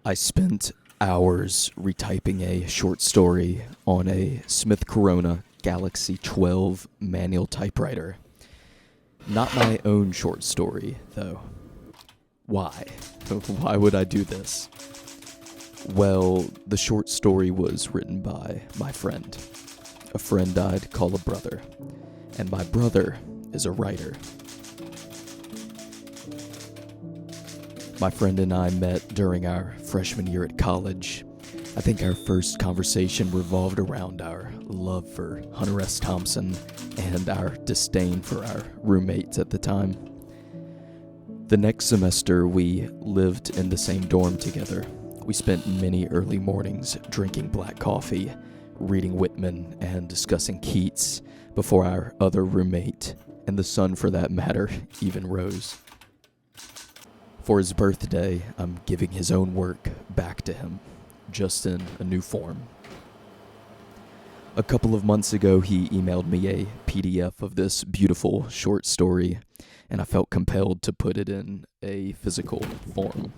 I spent hours retyping a short story on a Smith Corona Galaxy 12 manual typewriter. Not my own short story, though. Why? Why would I do this? Well, the short story was written by my friend, a friend I'd call a brother, and my brother is a writer. My friend and I met during our freshman year at college. I think our first conversation revolved around our love for Hunter S. Thompson and our disdain for our roommates at the time. The next semester, we lived in the same dorm together. We spent many early mornings drinking black coffee, reading Whitman, and discussing Keats before our other roommate, and the sun for that matter, even rose. For his birthday, I'm giving his own work back to him, just in a new form. A couple of months ago, he emailed me a PDF of this beautiful short story, and I felt compelled to put it in a physical form.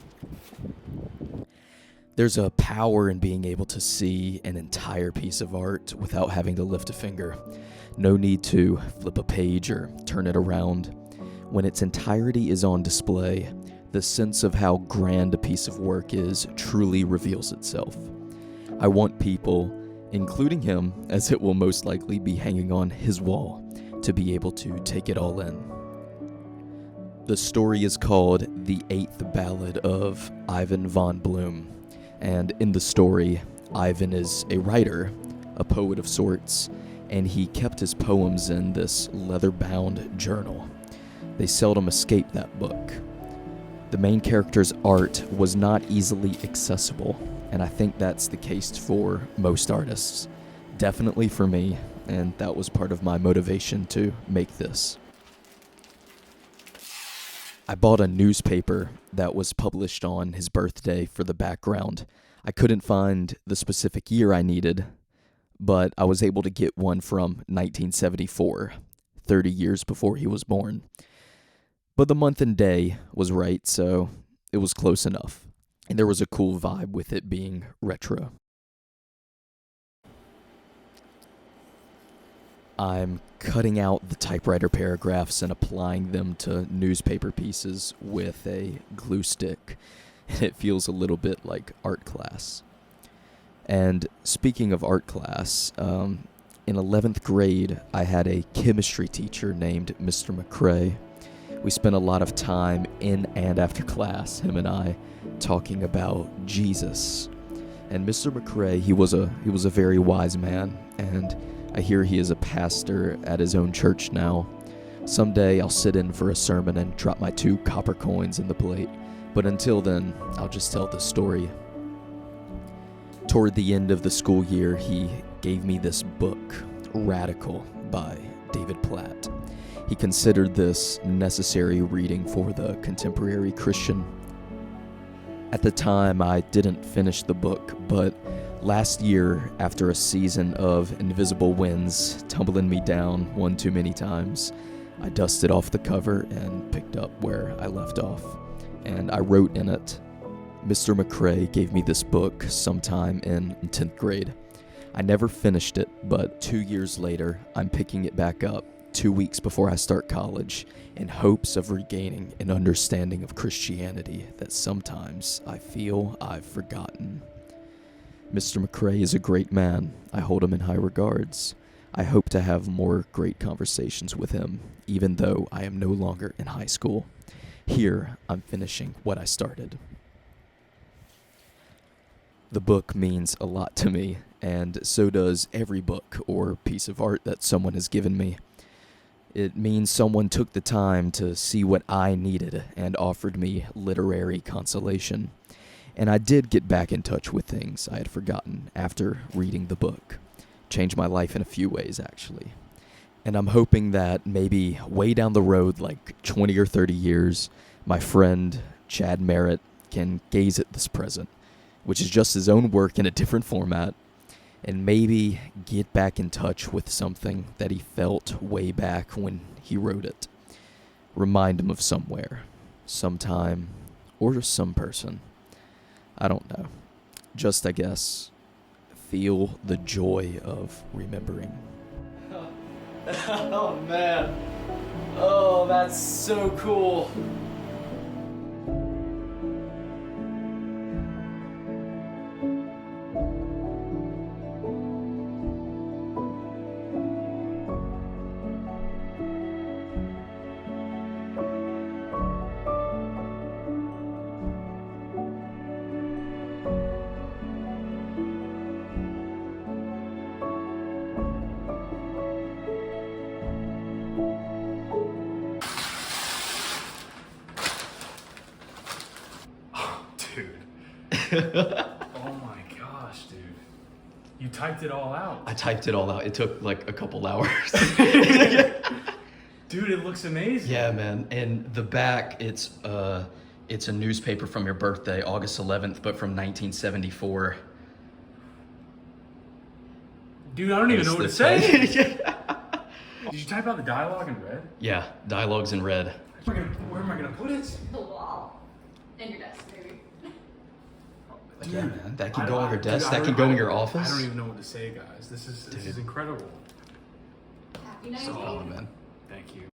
There's a power in being able to see an entire piece of art without having to lift a finger. No need to flip a page or turn it around. When its entirety is on display, the sense of how grand a piece of work is truly reveals itself. I want people, including him, as it will most likely be hanging on his wall, to be able to take it all in. The story is called The Eighth Ballad of Ivan von Bloom, and in the story, Ivan is a writer, a poet of sorts, and he kept his poems in this leather-bound journal. They seldom escape that book. The main character's art was not easily accessible, and I think that's the case for most artists. Definitely for me, and that was part of my motivation to make this. I bought a newspaper that was published on his birthday for the background. I couldn't find the specific year I needed, but I was able to get one from 1974, 30 years before he was born. But the month and day was right, so it was close enough. And there was a cool vibe with it being retro. I'm cutting out the typewriter paragraphs and applying them to newspaper pieces with a glue stick. And it feels a little bit like art class. And speaking of art class, in 11th grade, I had a chemistry teacher named Mr. McCrae. We spent a lot of time in and after class, him and I, talking about Jesus. And Mr. McCrae, he was a very wise man, and I hear he is a pastor at his own church now. Someday I'll sit in for a sermon and drop my 2 copper coins in the plate, but until then, I'll just tell the story. Toward the end of the school year, he gave me this book, Radical, by David Platt. He considered this necessary reading for the contemporary Christian. At the time, I didn't finish the book, but last year, after a season of invisible winds tumbling me down one too many times, I dusted off the cover and picked up where I left off. And I wrote in it, Mr. McCrae gave me this book sometime in 10th grade. I never finished it, but 2 years later, I'm picking it back up 2 weeks before I start college in hopes of regaining an understanding of Christianity that sometimes I feel I've forgotten. Mr. McCrae is a great man. I hold him in high regards. I hope to have more great conversations with him, even though I am no longer in high school. Here, I'm finishing what I started. The book means a lot to me, and so does every book or piece of art that someone has given me. It means someone took the time to see what I needed and offered me literary consolation. And I did get back in touch with things I had forgotten after reading the book. Changed my life in a few ways, actually. And I'm hoping that maybe way down the road, like 20 or 30 years, my friend Chad Merritt can gaze at this present, which is just his own work in a different format, and maybe get back in touch with something that he felt way back when he wrote it. Remind him of somewhere, sometime, or some person. I don't know. Just, I guess, feel the joy of remembering. Oh man. Oh, that's so cool. Oh my gosh, dude. You typed it all out. I typed it all out. It took like a couple hours. Dude, it looks amazing. Yeah, man. And the back, it's a newspaper from your birthday, August 11th, but from 1974. Dude, I don't even know what to say. Did you type out the dialogue in red? Yeah, dialogues in red. Where am I gonna put it? The wall. And your desk, maybe. Yeah, man. That can I go don't- on your dude, desk. I That don't- can go in your I office. don't even know what to say, guys. This is incredible. Happy 90. Solid, man. Thank you.